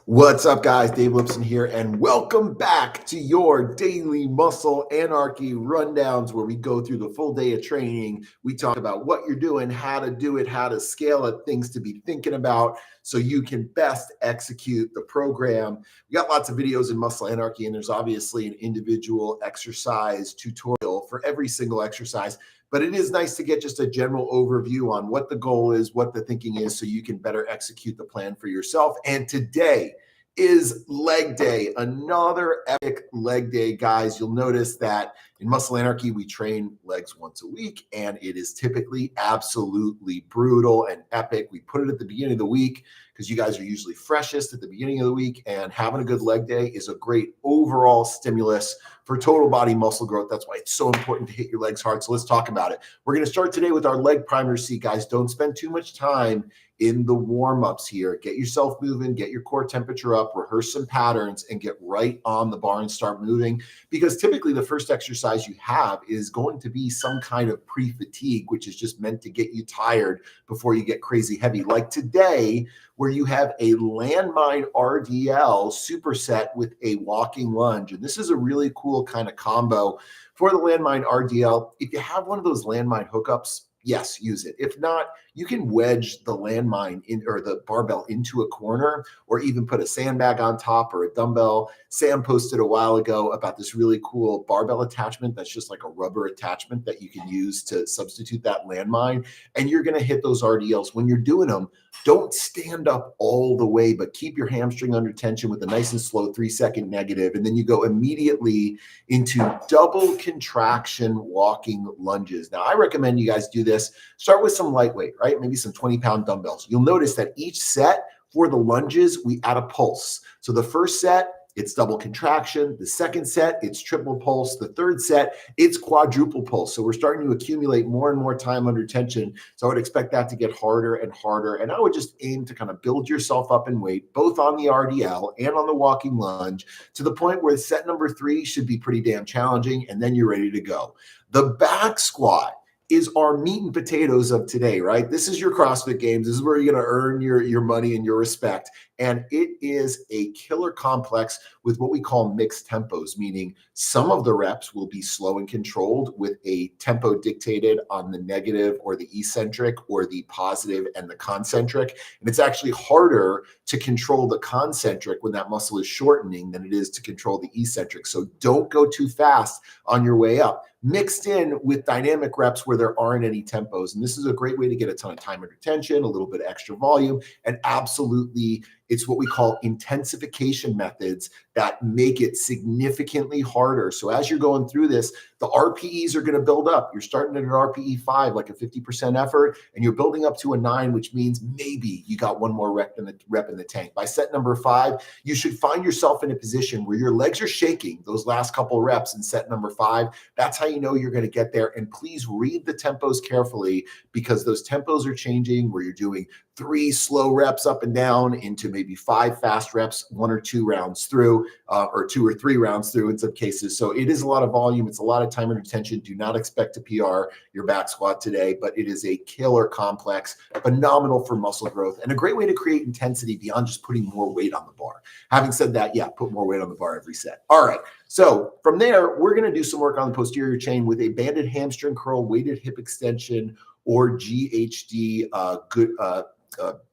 What's up, guys? Dave Lipson here, and welcome back to your daily muscle anarchy rundowns, where we go through the full day of training. We talk about what you're doing, how to do it, how to scale it, things to be thinking about so you can best execute the program. We got lots of videos in Muscle Anarchy, and there's obviously an individual exercise tutorial for every single exercise. But it is nice to get just a general overview on what the goal is, what the thinking is, so you can better execute the plan for yourself. And today is leg day, another epic leg day, guys. You'll notice that in Muscle Anarchy, we train legs once a week, and it is typically absolutely brutal and epic. We put it at the beginning of the week because you guys are usually freshest at the beginning of the week, and having a good leg day is a great overall stimulus for total body muscle growth. That's why it's so important to hit your legs hard. So let's talk about it. We're going to start today with our leg primer seat, guys. Don't spend too much time in the warm-ups here. Get yourself moving, get your core temperature up, rehearse some patterns, and get right on the bar and start moving. Because typically the first exercise you have is going to be some kind of pre-fatigue, which is just meant to get you tired before you get crazy heavy. Like today, where you have a landmine RDL superset with a walking lunge. And this is a really cool kind of combo for the landmine RDL. If you have one of those landmine hookups, yes, use it. If not, you can wedge the landmine in, or the barbell into a corner, or even put a sandbag on top or a dumbbell. Sam posted a while ago about this really cool barbell attachment that's just like a rubber attachment that you can use to substitute that landmine. And you're going to hit those RDLs. When you're doing them, don't stand up all the way, but keep your hamstring under tension with a nice and slow 3-second negative. And then you go immediately into double contraction walking lunges. Now, I recommend you guys do this. Start with some lightweight, right? Maybe some 20-pound dumbbells. You'll notice that each set for the lunges, we add a pulse. So the first set, it's double contraction. The second set, it's triple pulse. The third set, it's quadruple pulse. So we're starting to accumulate more and more time under tension. So I would expect that to get harder and harder. And I would just aim to kind of build yourself up in weight, both on the RDL and on the walking lunge, to the point where set number 3 should be pretty damn challenging. And then you're ready to go. The back squat is our meat and potatoes of today, right? This is your CrossFit Games. This is where you're going to earn your money and your respect. And it is a killer complex with what we call mixed tempos, meaning some of the reps will be slow and controlled with a tempo dictated on the negative or the eccentric or the positive and the concentric. And it's actually harder to control the concentric when that muscle is shortening than it is to control the eccentric. So don't go too fast on your way up. Mixed in with dynamic reps where there aren't any tempos. And this is a great way to get a ton of time under tension, a little bit of extra volume, and absolutely, it's what we call intensification methods that make it significantly harder. So as you're going through this, the RPEs are going to build up. You're starting at an RPE 5, like a 50% effort, and you're building up to a 9, which means maybe you got one more rep in the tank. By set number 5, you should find yourself in a position where your legs are shaking those last couple of reps in set number 5. That's how you know you're going to get there. And please read the tempos carefully, because those tempos are changing, where you're doing 3 slow reps up and down into maybe 5 fast reps, 1 or 2 rounds through, or 2 or 3 rounds through in some cases. So it is a lot of volume. It's a lot of time under tension. Do not expect to PR your back squat today, but it is a killer complex, phenomenal for muscle growth, and a great way to create intensity beyond just putting more weight on the bar. Having said that, yeah, put more weight on the bar every set. All right. So from there, we're going to do some work on the posterior chain with a banded hamstring curl, weighted hip extension, or GHD,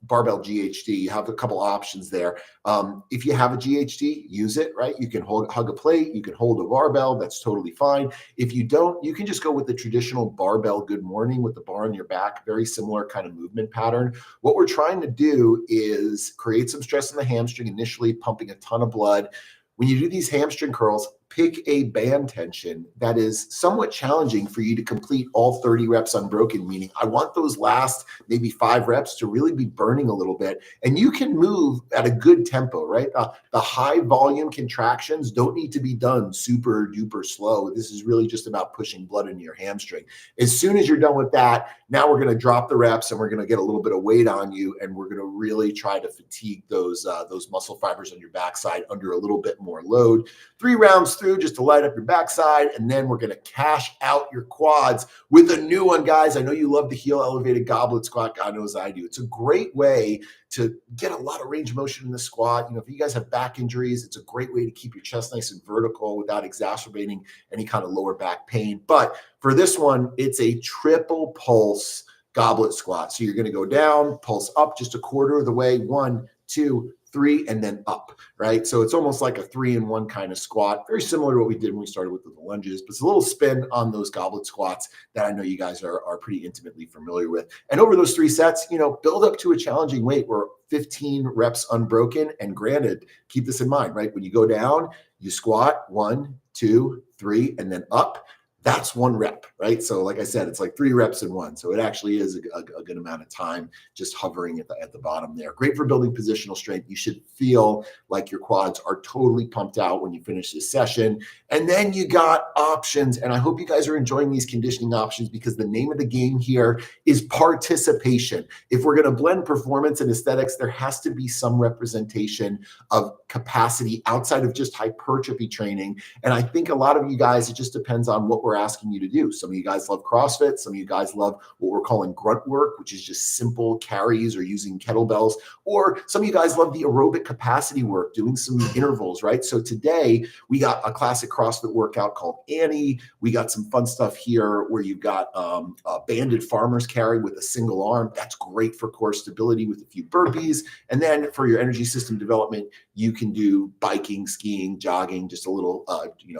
barbell GHD. You have a couple options there. If you have a GHD, use it, right? You can hug a plate, you can hold a barbell, that's totally fine. If you don't, you can just go with the traditional barbell good morning with the bar on your back, very similar kind of movement pattern. What we're trying to do is create some stress in the hamstring, initially pumping a ton of blood. When you do these hamstring curls, pick a band tension that is somewhat challenging for you to complete all 30 reps unbroken, meaning I want those last maybe 5 reps to really be burning a little bit. And you can move at a good tempo, right? The high volume contractions don't need to be done super duper slow. This is really just about pushing blood into your hamstring. As soon as you're done with that, now we're going to drop the reps and we're going to get a little bit of weight on you, and we're going to really try to fatigue those muscle fibers on your backside under a little bit more load. 3 rounds through just to light up your backside, and then we're going to cash out your quads with a new one, guys. I know you love the heel elevated goblet squat. God knows I do. It's a great way to get a lot of range of motion in the squat. If you guys have back injuries, it's a great way to keep your chest nice and vertical without exacerbating any kind of lower back pain. But for this one, it's a triple pulse goblet squat. So you're going to go down, pulse up just a quarter of the way, 1, 2, 3, and then up, right? So it's almost like a 3-in-1 kind of squat, very similar to what we did when we started with the lunges, but it's a little spin on those goblet squats that I know you guys are pretty intimately familiar with. And over those 3 sets, build up to a challenging weight where 15 reps unbroken. And granted, keep this in mind, right? When you go down, you squat 1, 2, 3, and then up. That's 1 rep, right? So like I said, it's like 3 reps in 1. So it actually is a good amount of time just hovering at the bottom there. Great for building positional strength. You should feel like your quads are totally pumped out when you finish this session. And then you got options. And I hope you guys are enjoying these conditioning options, because the name of the game here is participation. If we're going to blend performance and aesthetics, there has to be some representation of capacity outside of just hypertrophy training. And I think a lot of you guys, it just depends on what we're asking you to do. Some of you guys love CrossFit. Some of you guys love what we're calling grunt work, which is just simple carries or using kettlebells. Or some of you guys love the aerobic capacity work, doing some intervals, right? So today we got a classic CrossFit workout called Annie. We got some fun stuff here where you've got a banded farmer's carry with a single arm. That's great for core stability with a few burpees. And then for your energy system development, you can do biking, skiing, jogging, just a little,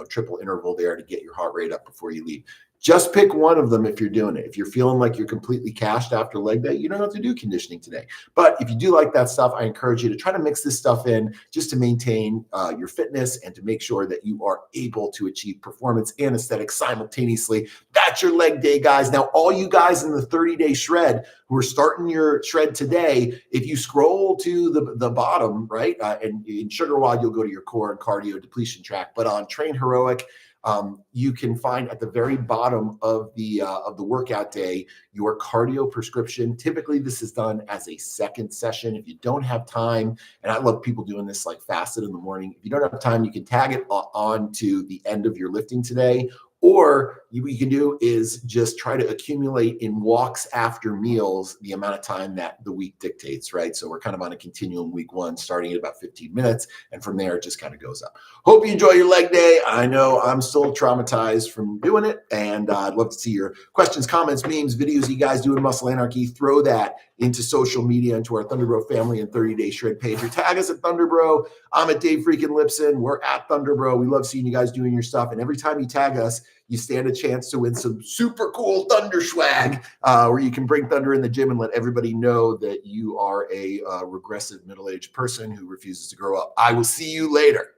triple interval there to get your heart rate up before you leave. Just pick one of them if you're doing it. If you're feeling like you're completely cashed after leg day, you don't have to do conditioning today. But if you do like that stuff, I encourage you to try to mix this stuff in just to maintain your fitness and to make sure that you are able to achieve performance and aesthetics simultaneously. That's your leg day, guys. Now, all you guys in the 30-day shred who are starting your shred today, if you scroll to the bottom, right, and in Sugar WOD, you'll go to your core and cardio depletion track. But on Train Heroic, you can find at the very bottom of the workout day your cardio prescription. Typically, this is done as a second session. If you don't have time, and I love people doing this like fasted in the morning. If you don't have time, you can tag it on to the end of your lifting today. Or what you can do is just try to accumulate in walks after meals the amount of time that the week dictates, right? So we're kind of on a continuum week 1, starting at about 15 minutes. And from there, it just kind of goes up. Hope you enjoy your leg day. I know I'm still traumatized from doing it. And I'd love to see your questions, comments, memes, videos you guys do in Muscle Anarchy. Throw that into social media, into our Thunderbro family and 30-day shred page. Or tag us at Thunderbro. I'm at Dave freaking Lipson. We're at Thunderbro. We love seeing you guys doing your stuff. And every time you tag us, you stand a chance to win some super cool Thunder swag, where you can bring Thunder in the gym and let everybody know that you are a regressive middle-aged person who refuses to grow up. I will see you later.